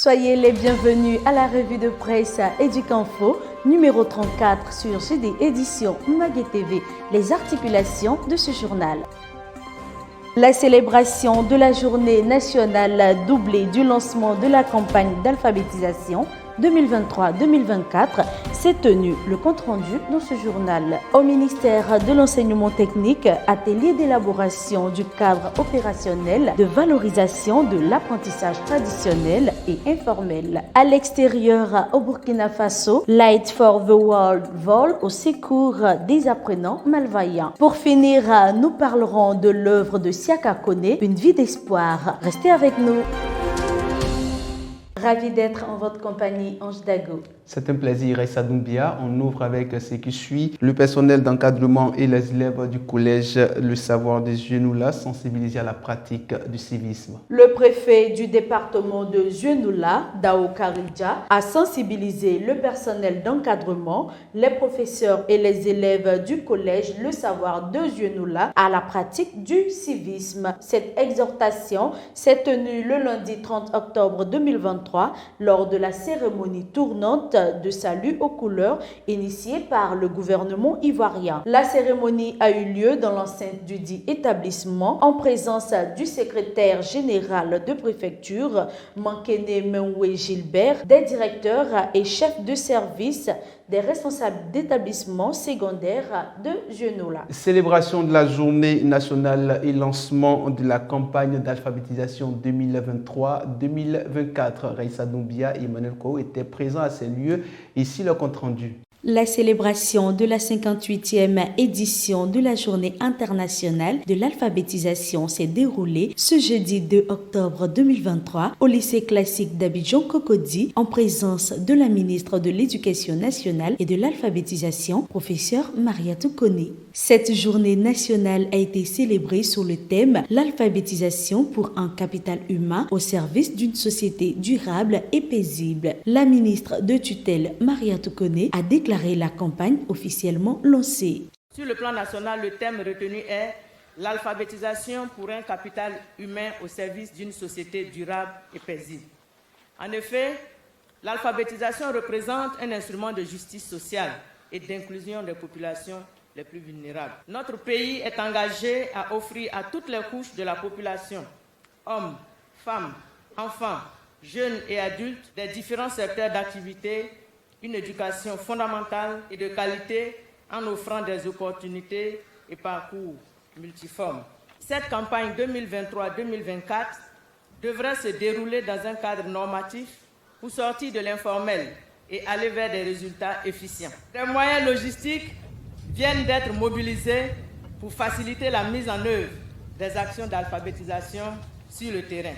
Soyez les bienvenus à la revue de presse Educinfo, numéro 34 sur GD Éditions Magué TV, les articulations de ce journal. La célébration de la journée nationale doublée du lancement de la campagne d'alphabétisation 2023-2024 s'est tenu le compte-rendu dans ce journal. Au ministère de l'Enseignement technique, atelier d'élaboration du cadre opérationnel de valorisation de l'apprentissage traditionnel et informel. À l'extérieur, au Burkina Faso, Light for the World vole au secours des apprenants malvoyants. Pour finir, nous parlerons de l'œuvre de Siaka Kone, Une vie d'espoir. Restez avec nous. Ravi d'être en votre compagnie, Ange Dago. C'est un plaisir, Raissa Doumbia. On ouvre avec ce qui suit. Le personnel d'encadrement et les élèves du collège Le Savoir des Zieunula sensibilisés à la pratique du civisme. Le préfet du département de Zieunula, Dao Karidja, a sensibilisé le personnel d'encadrement, les professeurs et les élèves du collège Le Savoir de Zieunula à la pratique du civisme. Cette exhortation s'est tenue le lundi 30 octobre 2023 lors de la cérémonie tournante de salut aux couleurs initiée par le gouvernement ivoirien. La cérémonie a eu lieu dans l'enceinte du dit établissement en présence du secrétaire général de préfecture, Mankene Menwe Gilbert, des directeurs et chefs de service, des responsables d'établissements secondaires de Zieunula. Célébration de la journée nationale et lancement de la campagne d'alphabétisation 2023-2024. Raissa Doumbia et Emmanuel Kou étaient présents à ces lieux. Ici le compte rendu. La célébration de la 58e édition de la Journée internationale de l'alphabétisation s'est déroulée ce jeudi 2 octobre 2023 au lycée classique d'Abidjan Cocody en présence de la ministre de l'Éducation nationale et de l'alphabétisation, professeure Mariatou Kone. Cette journée nationale a été célébrée sous le thème « L'alphabétisation pour un capital humain au service d'une société durable et paisible ». La ministre de tutelle Mariatou Kone a déclaré la campagne officiellement lancée. Sur le plan national, le thème retenu est l'alphabétisation pour un capital humain au service d'une société durable et paisible. En effet, l'alphabétisation représente un instrument de justice sociale et d'inclusion des populations les plus vulnérables. Notre pays est engagé à offrir à toutes les couches de la population, hommes, femmes, enfants, jeunes et adultes, des différents secteurs d'activité, une éducation fondamentale et de qualité en offrant des opportunités et parcours multiformes. Cette campagne 2023-2024 devrait se dérouler dans un cadre normatif pour sortir de l'informel et aller vers des résultats efficients. Des moyens logistiques viennent d'être mobilisés pour faciliter la mise en œuvre des actions d'alphabétisation sur le terrain.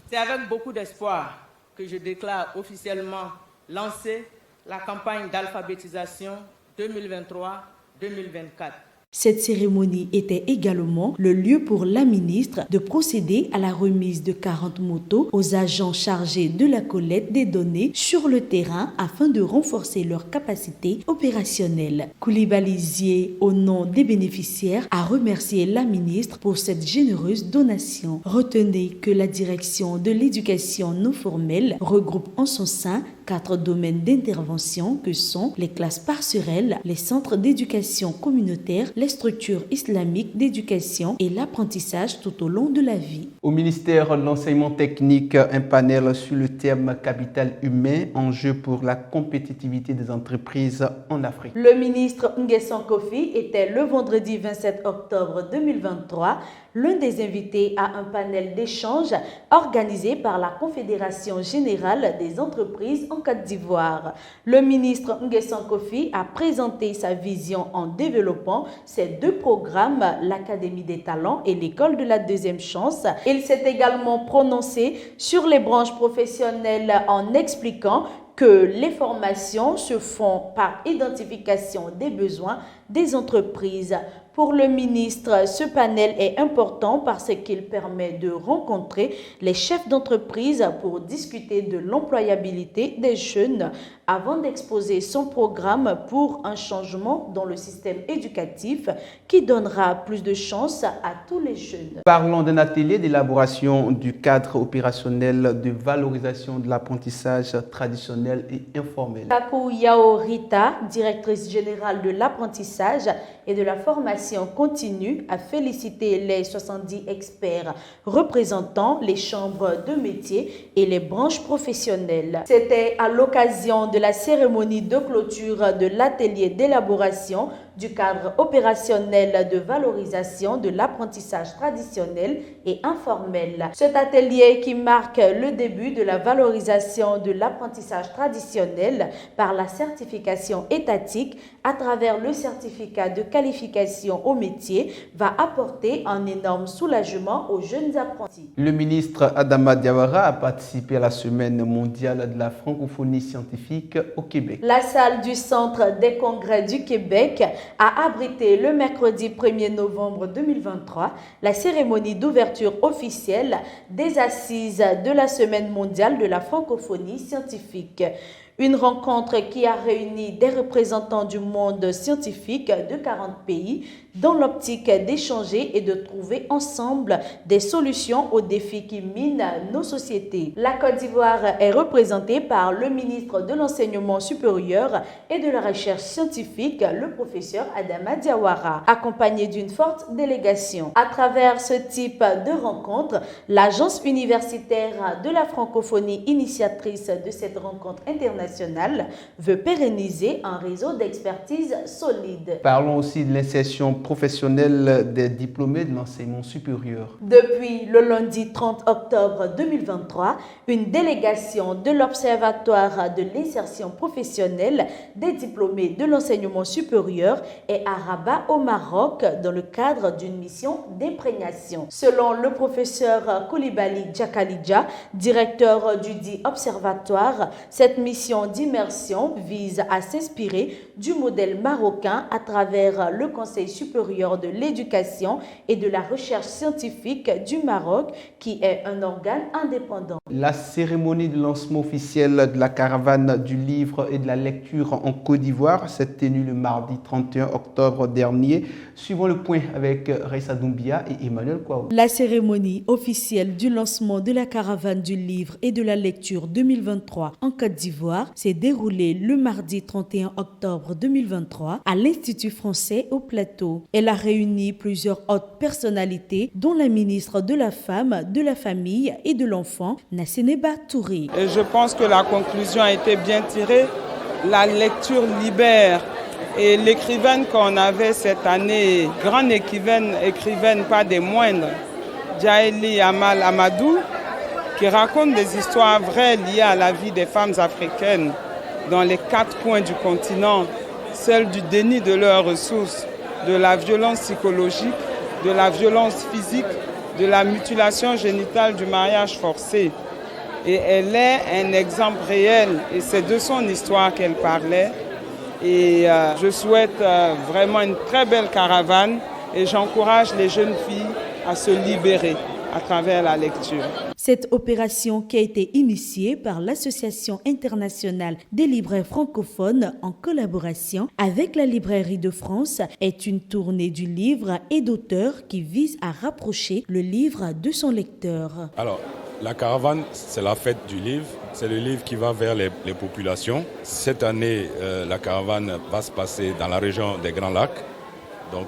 C'est avec beaucoup d'espoir que je déclare officiellement lancée la campagne d'alphabétisation 2023-2024. Cette cérémonie était également le lieu pour la ministre de procéder à la remise de 40 motos aux agents chargés de la collecte des données sur le terrain afin de renforcer leur capacité opérationnelle. Koulibaly, au nom des bénéficiaires, a remercié la ministre pour cette généreuse donation. Retenez que la direction de l'éducation non formelle regroupe en son sein 4 domaines d'intervention que sont les classes parcelles, les centres d'éducation communautaire, les structures islamiques d'éducation et l'apprentissage tout au long de la vie. Au ministère de l'Enseignement technique, un panel sur le thème capital humain, enjeu pour la compétitivité des entreprises en Afrique. Le ministre Nguessan Kofi était le vendredi 27 octobre 2023 l'un des invités à un panel d'échange organisé par la Confédération générale des entreprises en Côte d'Ivoire. Le ministre Nguessan Kofi a présenté sa vision en développant ces deux programmes, l'Académie des talents et l'École de la deuxième chance. Il s'est également prononcé sur les branches professionnelles en expliquant que les formations se font par identification des besoins des entreprises. Pour le ministre, ce panel est important parce qu'il permet de rencontrer les chefs d'entreprise pour discuter de l'employabilité des jeunes avant d'exposer son programme pour un changement dans le système éducatif qui donnera plus de chances à tous les jeunes. Parlons d'un atelier d'élaboration du cadre opérationnel de valorisation de l'apprentissage traditionnel et informel. Kakou Yao Rita, directrice générale de l'apprentissage et de la formation continue, a félicité les 70 experts représentant les chambres de métiers et les branches professionnelles. C'était à l'occasion de la cérémonie de clôture de l'atelier d'élaboration du cadre opérationnel de valorisation de l'apprentissage traditionnel et informel. Cet atelier qui marque le début de la valorisation de l'apprentissage traditionnel par la certification étatique à travers le certificat de qualification au métier va apporter un énorme soulagement aux jeunes apprentis. Le ministre Adama Diawara a participé à la semaine mondiale de la francophonie scientifique au Québec. La salle du Centre des congrès du Québec a abrité le mercredi 1er novembre 2023 la cérémonie d'ouverture officielle des assises de la semaine mondiale de la francophonie scientifique. Une rencontre qui a réuni des représentants du monde scientifique de 40 pays dans l'optique d'échanger et de trouver ensemble des solutions aux défis qui minent nos sociétés. La Côte d'Ivoire est représentée par le ministre de l'Enseignement supérieur et de la Recherche scientifique, le professeur Adama Diawara, accompagné d'une forte délégation. À travers ce type de rencontre, l'Agence universitaire de la francophonie, initiatrice de cette rencontre internationale, veut pérenniser un réseau d'expertise solide. Parlons aussi de l'insertion professionnelle des diplômés de l'enseignement supérieur. Depuis le lundi 30 octobre 2023, une délégation de l'Observatoire de l'insertion professionnelle des diplômés de l'enseignement supérieur est à Rabat au Maroc dans le cadre d'une mission d'imprégnation. Selon le professeur Koulibaly Djakalidja, directeur du dit observatoire, cette mission d'immersion vise à s'inspirer du modèle marocain à travers le Conseil supérieur de l'éducation et de la recherche scientifique du Maroc, qui est un organe indépendant. La cérémonie de lancement officiel de la caravane du livre et de la lecture en Côte d'Ivoire s'est tenue le mardi 31 octobre dernier. Suivons le point avec Raissa Doumbia et Emmanuel Kouaou. La cérémonie officielle du lancement de la caravane du livre et de la lecture 2023 en Côte d'Ivoire s'est déroulée le mardi 31 octobre 2023 à l'Institut français au Plateau. Elle a réuni plusieurs hautes personnalités, dont la ministre de la Femme, de la Famille et de l'Enfant, Nassénéba Touré. Et je pense que la conclusion a été bien tirée. La lecture libère. Et l'écrivaine qu'on avait cette année, grande écrivaine pas des moindres, Djaïli Amal Amadou, qui raconte des histoires vraies liées à la vie des femmes africaines dans les 4 coins du continent, celle du déni de leurs ressources, de la violence psychologique, de la violence physique, de la mutilation génitale, du mariage forcé. Et elle est un exemple réel, et c'est de son histoire qu'elle parlait. Et je souhaite vraiment une très belle caravane et j'encourage les jeunes filles à se libérer à travers la lecture. Cette opération, qui a été initiée par l'Association internationale des libraires francophones en collaboration avec la Librairie de France, est une tournée du livre et d'auteurs qui vise à rapprocher le livre de son lecteur. Alors, la caravane, c'est la fête du livre. C'est le livre qui va vers les populations. Cette année, la caravane va se passer dans la région des Grands Lacs. Donc,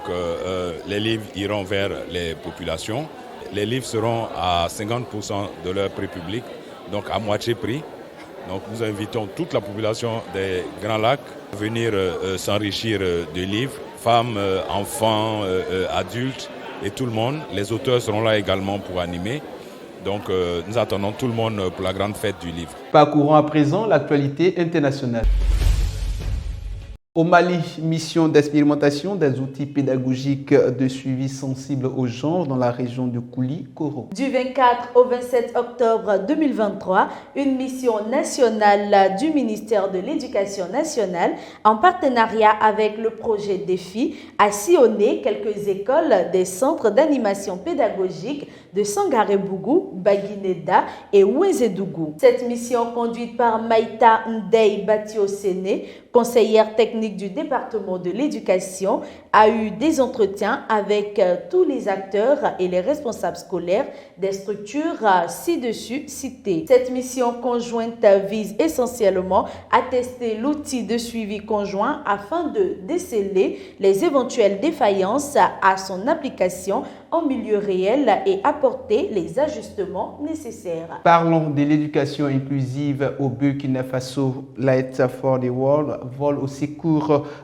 les livres iront vers les populations. Les livres seront à 50% de leur prix public, donc à moitié prix. Donc, nous invitons toute la population des Grands Lacs à venir s'enrichir de livres. Femmes, enfants, adultes et tout le monde. Les auteurs seront là également pour animer. Donc, nous attendons tout le monde pour la grande fête du livre. Parcourons à présent l'actualité internationale. Au Mali, mission d'expérimentation des outils pédagogiques de suivi sensibles au genre dans la région de Kouli-Koro. Du 24 au 27 octobre 2023, une mission nationale du ministère de l'Éducation nationale, en partenariat avec le projet DEFI, a sillonné quelques écoles des centres d'animation pédagogique de Sangaré-Bougou, Baguineda et Ouézédougou. Cette mission, conduite par Maïta Ndei Batio-Séné, conseillère technique du département de l'éducation, a eu des entretiens avec tous les acteurs et les responsables scolaires des structures ci-dessus citées. Cette mission conjointe vise essentiellement à tester l'outil de suivi conjoint afin de déceler les éventuelles défaillances à son application en milieu réel et apporter les ajustements nécessaires. Parlons de l'éducation inclusive au Burkina Faso. Light for the World vole au secours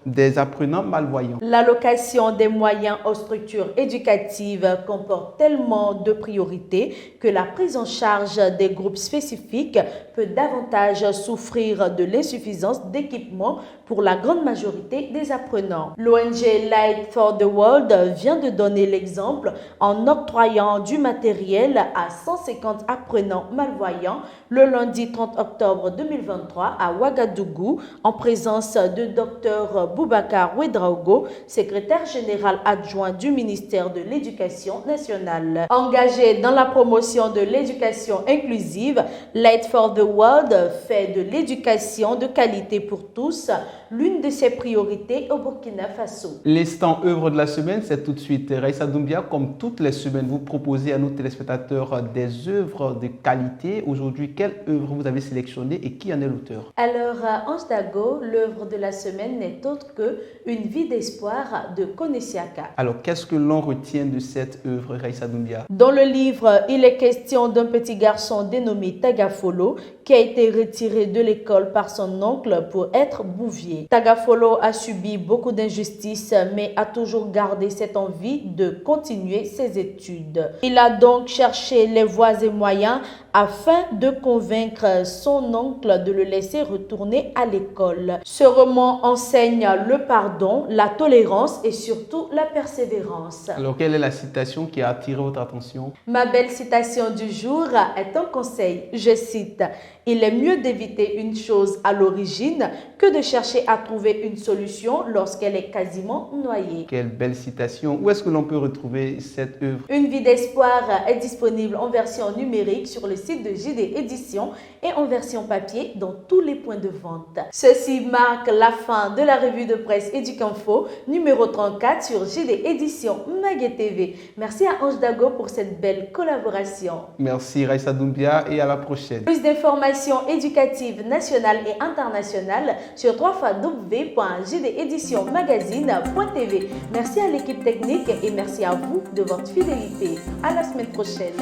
des apprenants malvoyants. L'allocation des moyens aux structures éducatives comporte tellement de priorités que la prise en charge des groupes spécifiques peut davantage souffrir de l'insuffisance d'équipement pour la grande majorité des apprenants. L'ONG Light for the World vient de donner l'exemple en octroyant du matériel à 150 apprenants malvoyants le lundi 30 octobre 2023 à Ouagadougou en présence de Dr Boubacar Ouedraogo, secrétaire général adjoint du ministère de l'Éducation nationale. Engagé dans la promotion de l'éducation inclusive, Light for the World fait de l'éducation de qualité pour tous l'une de ses priorités au Burkina Faso. L'instant œuvre de la semaine, c'est tout de suite. Raissa Doumbia, comme toutes les semaines, vous proposez à nos téléspectateurs des œuvres de qualité. Aujourd'hui, quelle œuvre vous avez sélectionnée et qui en est l'auteur? Alors, Ange Dago, l'œuvre de la semaine n'est autre que Une vie d'espoir de Konesiaka. Alors, qu'est-ce que l'on retient de cette œuvre, Raissa Doumbia? Dans le livre, il est question d'un petit garçon dénommé Tagafolo qui a été retiré de l'école par son oncle pour être bouvier. Tagafolo a subi beaucoup d'injustices mais a toujours gardé cette envie de continuer ses études. Il a donc cherché les voies et moyens afin de convaincre son oncle de le laisser retourner à l'école. Ce roman enseigne le pardon, la tolérance et surtout la persévérance. Alors, quelle est la citation qui a attiré votre attention? Ma belle citation du jour est un conseil. Je cite: « Il est mieux d'éviter une chose à l'origine que de chercher à trouver une solution lorsqu'elle est quasiment noyée. » Quelle belle citation. Où est-ce que l'on peut retrouver cette œuvre? Une vie d'espoir est disponible en version numérique sur le site de JD Éditions et en version papier dans tous les points de vente. Ceci marque la fin de la revue de presse Éduquinfo numéro 34 sur JD Éditions Maguet TV. Merci à Ange Dago pour cette belle collaboration. Merci Raissa Doumbia et à la prochaine. Plus d'informations éducatives nationales et internationales sur www.jdéditionmagazine.tv. Merci à l'équipe technique et merci à vous de votre fidélité. À la semaine prochaine.